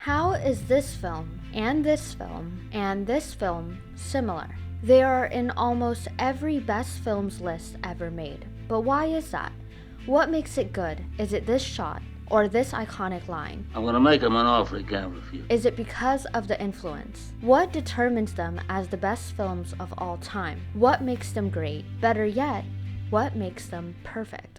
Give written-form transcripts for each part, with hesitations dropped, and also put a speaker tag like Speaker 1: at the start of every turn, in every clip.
Speaker 1: How is this film, and this film, and this film similar? They are in almost every best films list ever made. But why is that? What makes it good? Is it this shot? Or this iconic line?
Speaker 2: I'm gonna make him an offer he can't refuse.
Speaker 1: Is it because of the influence? What determines them as the best films of all time? What makes them great? Better yet, what makes them perfect?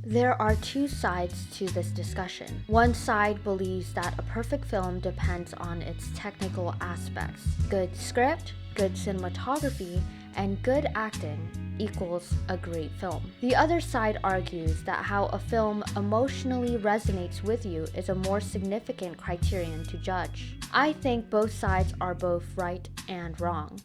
Speaker 1: There are two sides to this discussion. One side believes that a perfect film depends on its technical aspects. Good script, good cinematography, and good acting equals a great film. The other side argues that how a film emotionally resonates with you is a more significant criterion to judge. I think both sides are both right and wrong.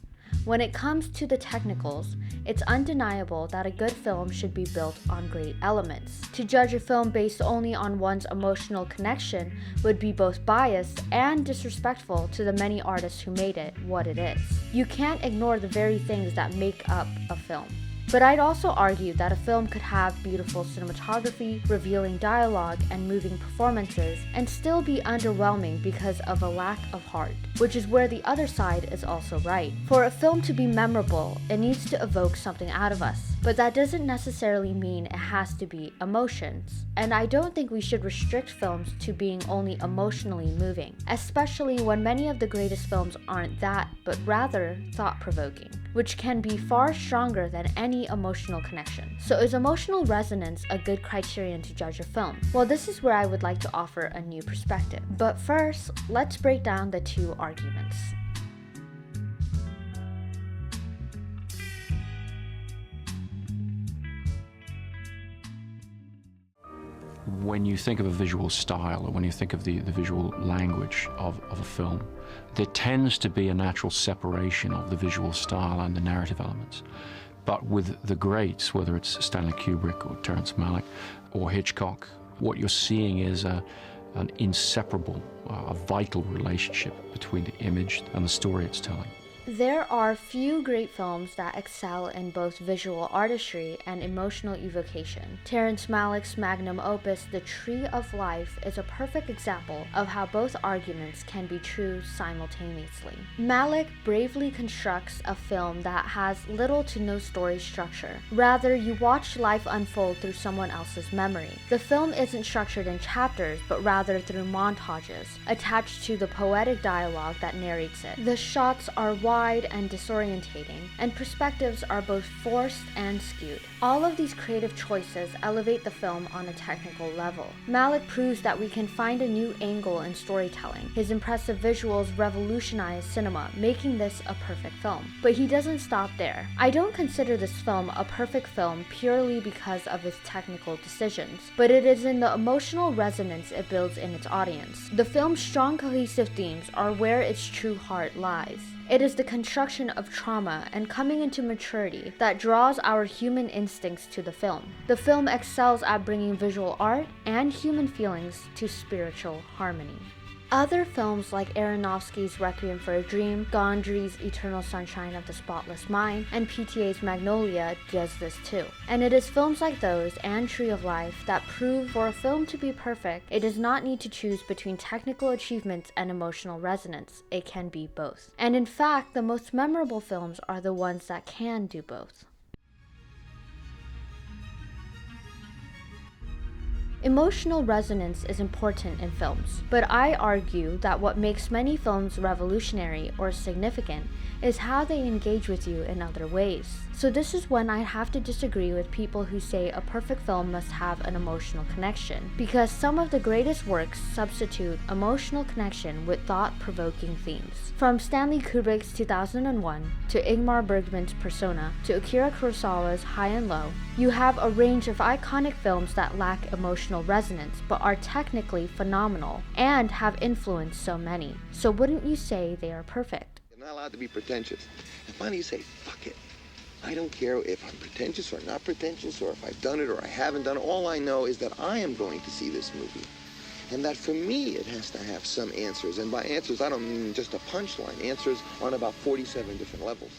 Speaker 1: When it comes to the technicals, it's undeniable that a good film should be built on great elements. To judge a film based only on one's emotional connection would be both biased and disrespectful to the many artists who made it what it is. You can't ignore the very things that make up a film. But I'd also argue that a film could have beautiful cinematography, revealing dialogue, and moving performances, and still be underwhelming because of a lack of heart, which is where the other side is also right. For a film to be memorable, it needs to evoke something out of us, but that doesn't necessarily mean it has to be emotions. And I don't think we should restrict films to being only emotionally moving, especially when many of the greatest films aren't that, but rather thought-provoking, which can be far stronger than any emotional connection. So is emotional resonance a good criterion to judge a film? Well, this is where I would like to offer a new perspective. But first, let's break down the two arguments.
Speaker 3: When you think of a visual style, or when you think of the visual language of a film, there tends to be a natural separation of the visual style and the narrative elements. But with the greats, whether it's Stanley Kubrick or Terrence Malick or Hitchcock, what you're seeing is an inseparable, a vital relationship between the image and the story it's telling.
Speaker 1: There are few great films that excel in both visual artistry and emotional evocation. Terrence Malick's magnum opus, The Tree of Life, is a perfect example of how both arguments can be true simultaneously. Malick bravely constructs a film that has little to no story structure. Rather, you watch life unfold through someone else's memory. The film isn't structured in chapters, but rather through montages, attached to the poetic dialogue that narrates it. The shots are wide and disorientating, and perspectives are both forced and skewed. All of these creative choices elevate the film on a technical level. Malick proves that we can find a new angle in storytelling. His impressive visuals revolutionize cinema, making this a perfect film. But he doesn't stop there. I don't consider this film a perfect film purely because of its technical decisions, but it is in the emotional resonance it builds in its audience. The film's strong cohesive themes are where its true heart lies. It is the construction of trauma and coming into maturity that draws our human instincts to the film. The film excels at bringing visual art and human feelings to spiritual harmony. Other films like Aronofsky's Requiem for a Dream, Gondry's Eternal Sunshine of the Spotless Mind, and PTA's Magnolia does this too. And it is films like those and Tree of Life that prove for a film to be perfect, it does not need to choose between technical achievements and emotional resonance. It can be both. And in fact, the most memorable films are the ones that can do both. Emotional resonance is important in films, but I argue that what makes many films revolutionary or significant is how they engage with you in other ways. So this is when I have to disagree with people who say a perfect film must have an emotional connection, because some of the greatest works substitute emotional connection with thought-provoking themes. From Stanley Kubrick's 2001 to Ingmar Bergman's Persona to Akira Kurosawa's High and Low, you have a range of iconic films that lack emotional resonance but are technically phenomenal and have influenced so many. So wouldn't you say they are perfect?
Speaker 4: You're not allowed to be pretentious. And finally you say, fuck it. I don't care if I'm pretentious or not pretentious, or if I've done it or I haven't done it. All I know is that I am going to see this movie. And that for me, it has to have some answers. And by answers, I don't mean just a punchline. Answers on about 47 different levels.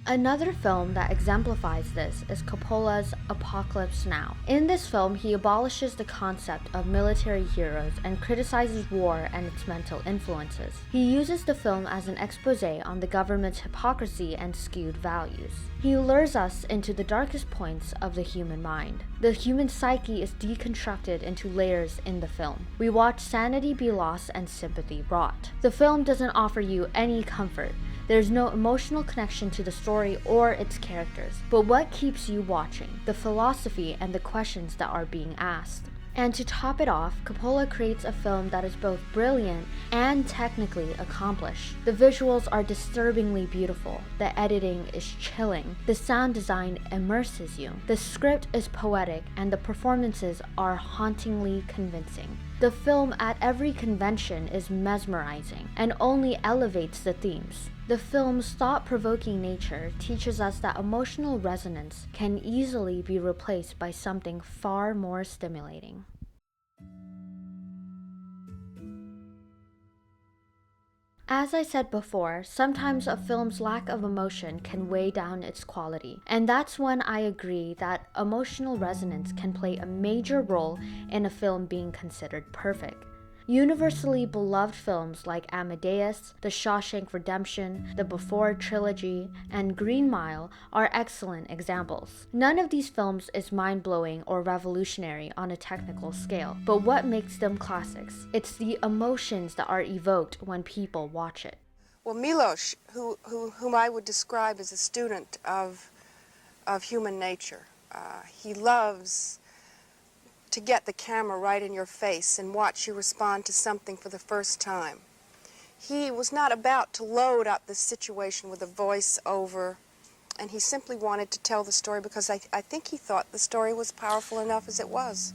Speaker 1: Another film that exemplifies this is Coppola's Apocalypse Now. In this film, he abolishes the concept of military heroes and criticizes war and its mental influences. He uses the film as an expose on the government's hypocrisy and skewed values. He lures us into the darkest points of the human mind. The human psyche is deconstructed into layers in the film. We watch sanity be lost and sympathy wrought. The film doesn't offer you any comfort. There's no emotional connection to the story or its characters, but what keeps you watching? The philosophy and the questions that are being asked. And to top it off, Coppola creates a film that is both brilliant and technically accomplished. The visuals are disturbingly beautiful, the editing is chilling, the sound design immerses you, the script is poetic, and the performances are hauntingly convincing. The film at every convention is mesmerizing and only elevates the themes. The film's thought-provoking nature teaches us that emotional resonance can easily be replaced by something far more stimulating. As I said before, sometimes a film's lack of emotion can weigh down its quality, and that's when I agree that emotional resonance can play a major role in a film being considered perfect. Universally beloved films like Amadeus, The Shawshank Redemption, the Before trilogy, and Green Mile are excellent examples. None of these films is mind-blowing or revolutionary on a technical scale, but what makes them classics? It's the emotions that are evoked when people watch it.
Speaker 5: Well, Milos, whom I would describe as a student of human nature, he loves to get the camera right in your face and watch you respond to something for the first time. He was not about to load up the situation with a voice-over, and he simply wanted to tell the story because I think he thought the story was powerful enough as it was.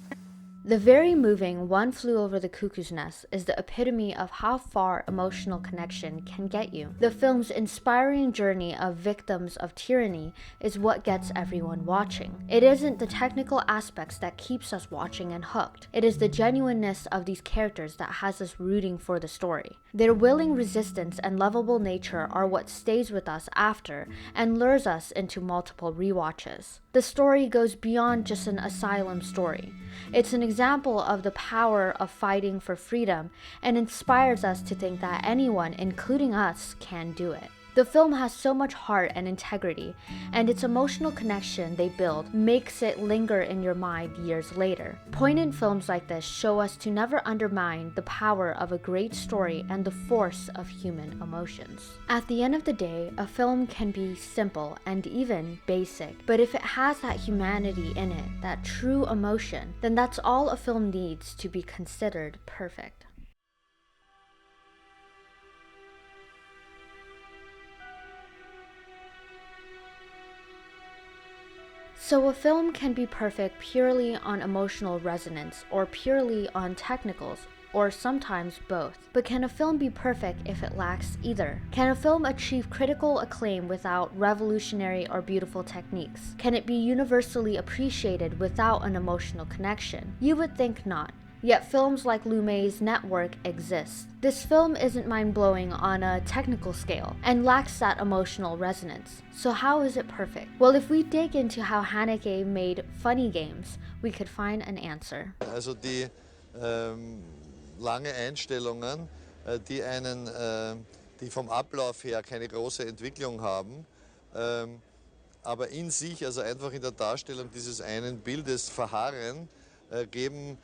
Speaker 1: The very moving One Flew Over the Cuckoo's Nest is the epitome of how far emotional connection can get you. The film's inspiring journey of victims of tyranny is what gets everyone watching. It isn't the technical aspects that keeps us watching and hooked. It is the genuineness of these characters that has us rooting for the story. Their willing resistance and lovable nature are what stays with us after and lures us into multiple rewatches. The story goes beyond just an asylum story. It's an example of the power of fighting for freedom and inspires us to think that anyone, including us, can do it. The film has so much heart and integrity, and its emotional connection they build makes it linger in your mind years later. Poignant films like this show us to never undermine the power of a great story and the force of human emotions. At the end of the day, a film can be simple and even basic, but if it has that humanity in it, that true emotion, then that's all a film needs to be considered perfect. So a film can be perfect purely on emotional resonance or purely on technicals, or sometimes both. But can a film be perfect if it lacks either? Can a film achieve critical acclaim without revolutionary or beautiful techniques? Can it be universally appreciated without an emotional connection? You would think not. Yet films like Lumet's Network exist. This film isn't mind-blowing on a technical scale and lacks that emotional resonance. So how is it perfect? Well, if we dig into how Haneke made funny games, we could find an answer.
Speaker 6: Also die lange Einstellungen, die vom Ablauf her keine große Entwicklung haben, aber in sich, also einfach in der Darstellung dieses einen Bildes verharren, geben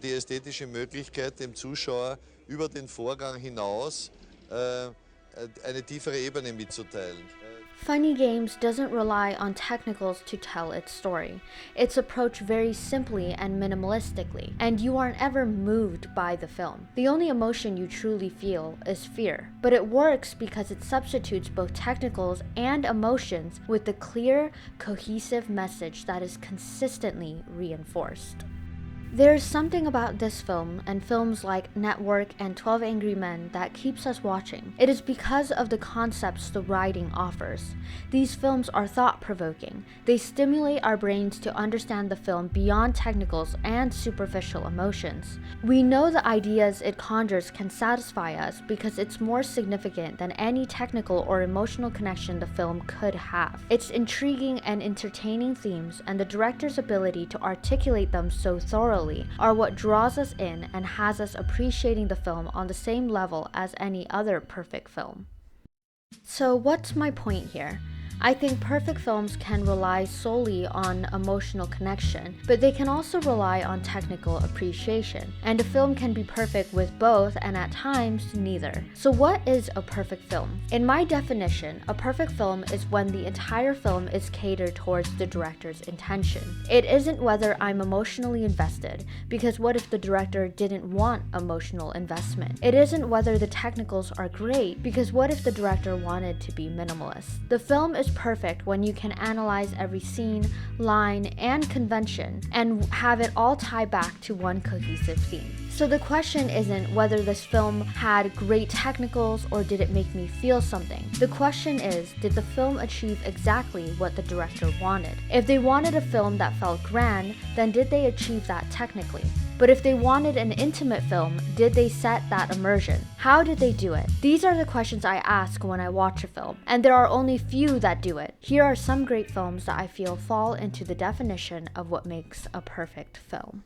Speaker 6: die ästhetische Möglichkeit, dem Zuschauer über den Vorgang hinaus eine tiefere Ebene mitzuteilen.
Speaker 1: Funny Games doesn't rely on technicals to tell its story. It's approached very simply and minimalistically, and you aren't ever moved by the film. The only emotion you truly feel is fear, but it works because it substitutes both technicals and emotions with the clear, cohesive message that is consistently reinforced. There's something about this film and films like Network and 12 Angry Men that keeps us watching. It is because of the concepts the writing offers. These films are thought-provoking. They stimulate our brains to understand the film beyond technicals and superficial emotions. We know the ideas it conjures can satisfy us because it's more significant than any technical or emotional connection the film could have. Its intriguing and entertaining themes and the director's ability to articulate them so thoroughly are what draws us in and has us appreciating the film on the same level as any other perfect film. So what's my point here? I think perfect films can rely solely on emotional connection, but they can also rely on technical appreciation. And a film can be perfect with both and at times neither. So what is a perfect film? In my definition, a perfect film is when the entire film is catered towards the director's intention. It isn't whether I'm emotionally invested, because what if the director didn't want emotional investment? It isn't whether the technicals are great, because what if the director wanted to be minimalist? The film is perfect when you can analyze every scene, line, and convention and have it all tie back to one cohesive theme. So the question isn't whether this film had great technicals or did it make me feel something. The question is, did the film achieve exactly what the director wanted? If they wanted a film that felt grand, then did they achieve that technically? But if they wanted an intimate film, did they set that immersion? How did they do it? These are the questions I ask when I watch a film, and there are only few that do it. Here are some great films that I feel fall into the definition of what makes a perfect film.